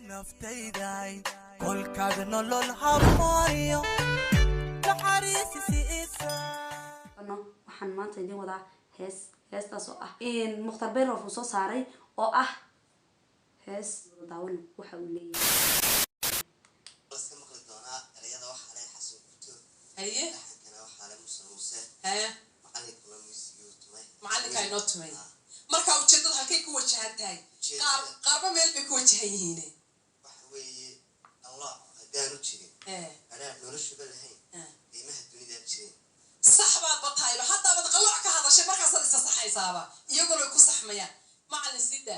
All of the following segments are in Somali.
naftayday kolkaad nolol habmaayo naxariisiisa waxaan maanta idin wadaa heestaas oo ah Mukhtar Beerof soo saaray oo ah hees daawan waxa uu leeyahay haye macallinka inoo tumay marka ujeedada halkay ku wajahan tahay qaarba meel bay ku wajahan yihiin waxa weeye allah hadaan u jirin anaa noloshuba lahayn qiimaha dunida jirin sax baad batayba hadda baad qalooc ka hadashay markaas aad isa saxaysaaba iyagoo ku saxmayaan macallin sida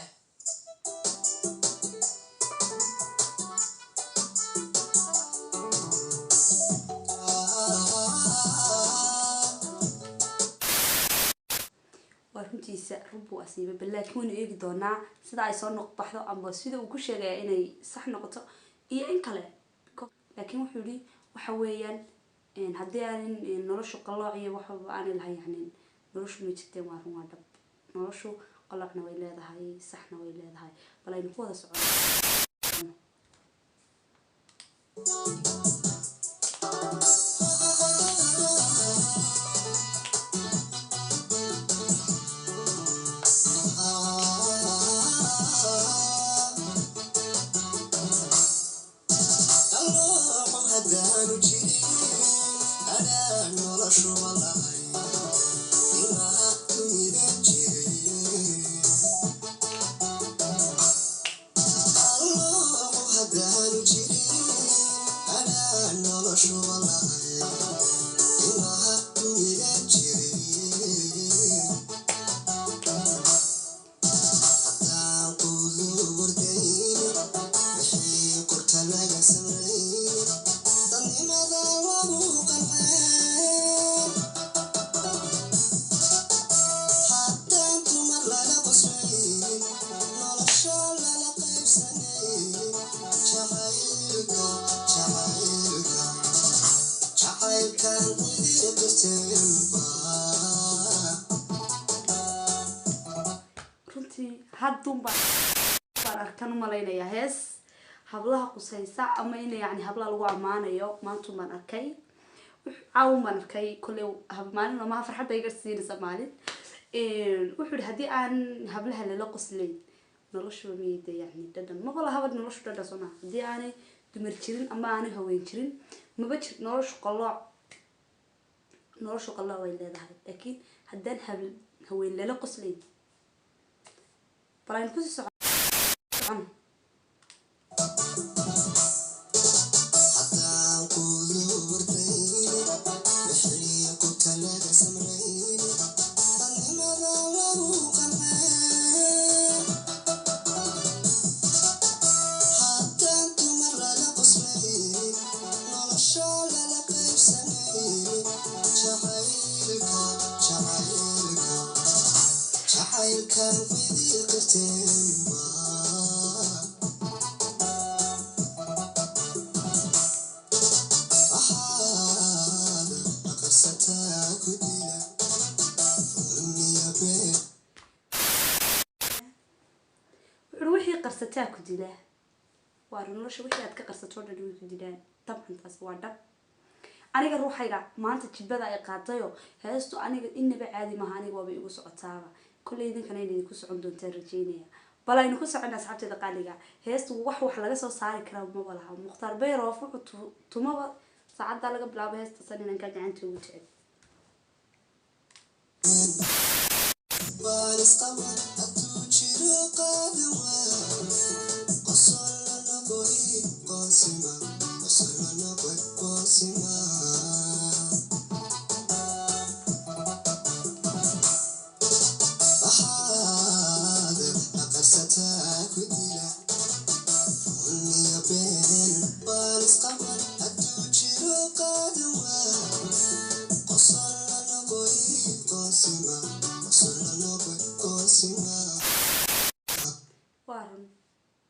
runtiisa rubu asiiba balaakiin waynu eegi doonaa sida ay soo noqbaxdo ama sida uu ku sheegay inay sax noqoto iyo in kale laakiin wuxuu yiri waxa weeyaan haddii aan noloshu qalooc iyo waxa aan lahayn yani noloshu ma jirteen waa run waa dhab noloshu qaloocna way leedahay saxna way leedahay bal aynu ku wada socono haddun baan arkan u malaynayaa hees hablaha qusaysa ama in yani hablaha lagu amaanayo maanta baan arkay caawun baan arkay kulay maalin oo ma farxad bay garsiinaysa maalin wuxuu yiri haddii aan hablaha lala qoslayn noloshu meeyda yani dadan ma wala habad noloshu dadan soo ma haddii aanay dumar jirin ama aanay haween jirin maba jir noloshu qalooc way leedahay laakiin haddaan haween lala qoslayn بلاين كوسي سعان قرصتها كديله وارنوش وحي أدك قرصتها دلوي كديلان طبعا تاس وادب أنا جروح هيدا ما أنت تبدأ يقاطعه هذا أنا إني بعادي ما هاني وابي يقص عتابة كل يدين كان يقص عندهم ترجينية بلا ينقص عنا أصحاب تدقالية هذا وح لقى سو صار كلام ما ولا مختار بيروف وتما ساعات لقى بلا بهذا تصني نكاد عنده وتعب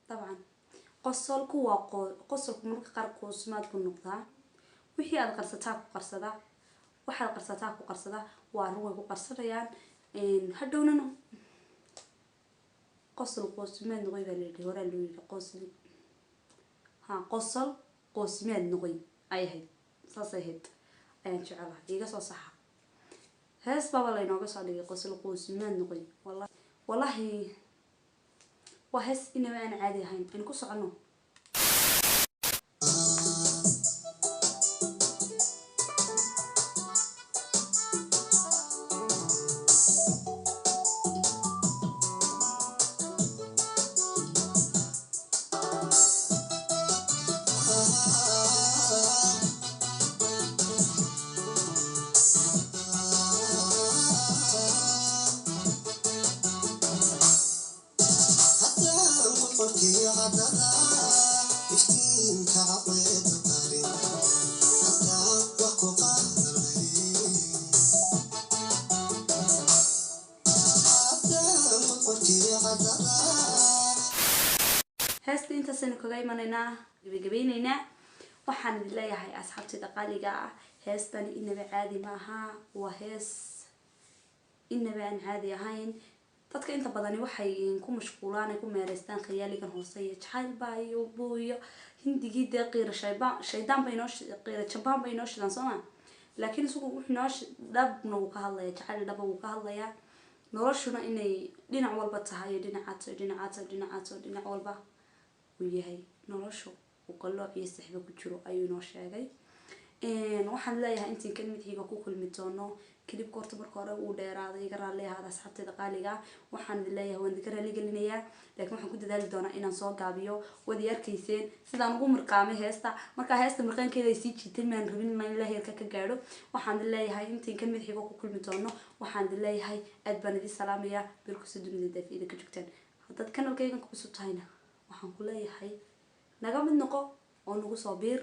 طبعا قصلك قصلك مرك قرق وسمات بالنقطة وحي هذا قرصتها قرصدا وحد قرصتها قرصدا وروي قرصدا يعني هدونا قصل قوس ما نغيب اللي هو اللي قصل qosol qoosmeed noqoy ay ahayd saas ahayd ayaan jecelahay iga soo saxa hees baba laynooga soo dhigay qosol qoosmeed noqoy wallahi waa hees inaba aan caadi ahayn in ku socono heesta intaasaynu kaga imanaynaa gabagabaynaynaa waxaan idin leeyahay asxaabtayda qaaliga ah heestani inaba caadi ma aha waa hees inaba aan caadi ahayn dadka inta badani waxay ku mashquulaan ay ku meeleystaan khiyaaligan hoose iyo jacayl baa iyo buuyo hindigii dee qiira shaydaan bay noo qiira jabaan bay noo shidaan sooma laakiin isagu wuxuu noo dhabna wuu ka hadlaya jacayl dhaba wuu ka hadlayaa noloshuna inay dhinac walba tahay dhinac walba uu yahay noloshu uu qalooc iyo saxba ku jiro ayuu noo sheegay waxaan leeyahay intiin kan midxiga ku kulmi doono klibka horta marka hore uu dheeraaday iga raali ahaada asxaabtayda qaaliga waxaan idin leeyahay waan idinka raali gelinayaa laakiin waxaan ku dadaali doonaa inaan soo gaabiyo wadi arkayseen sidaan ugu mirqaamay heesta marka heesta mirqaankeeda ay sii jiitay maan rabin inaan ilaa heerka ka gaadho waxaan idin leeyahay intiin kan midxiga ku kulmi doono waxaan idin leeyahay aad baan idin salaamayaa bilkusa dunida daafiyada ka joogtaan haddaad kanalkaygan ku cusub tahayna waxaan ku leeyahay naga mid noqo oo nagu soo biir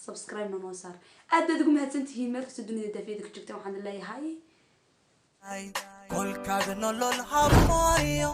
subscribe noo saar aad baad ugu mahadsantihiin meel kasta dunida daafiyada ka joogtaan waxaan leeyahay kolkaad nolol habooyo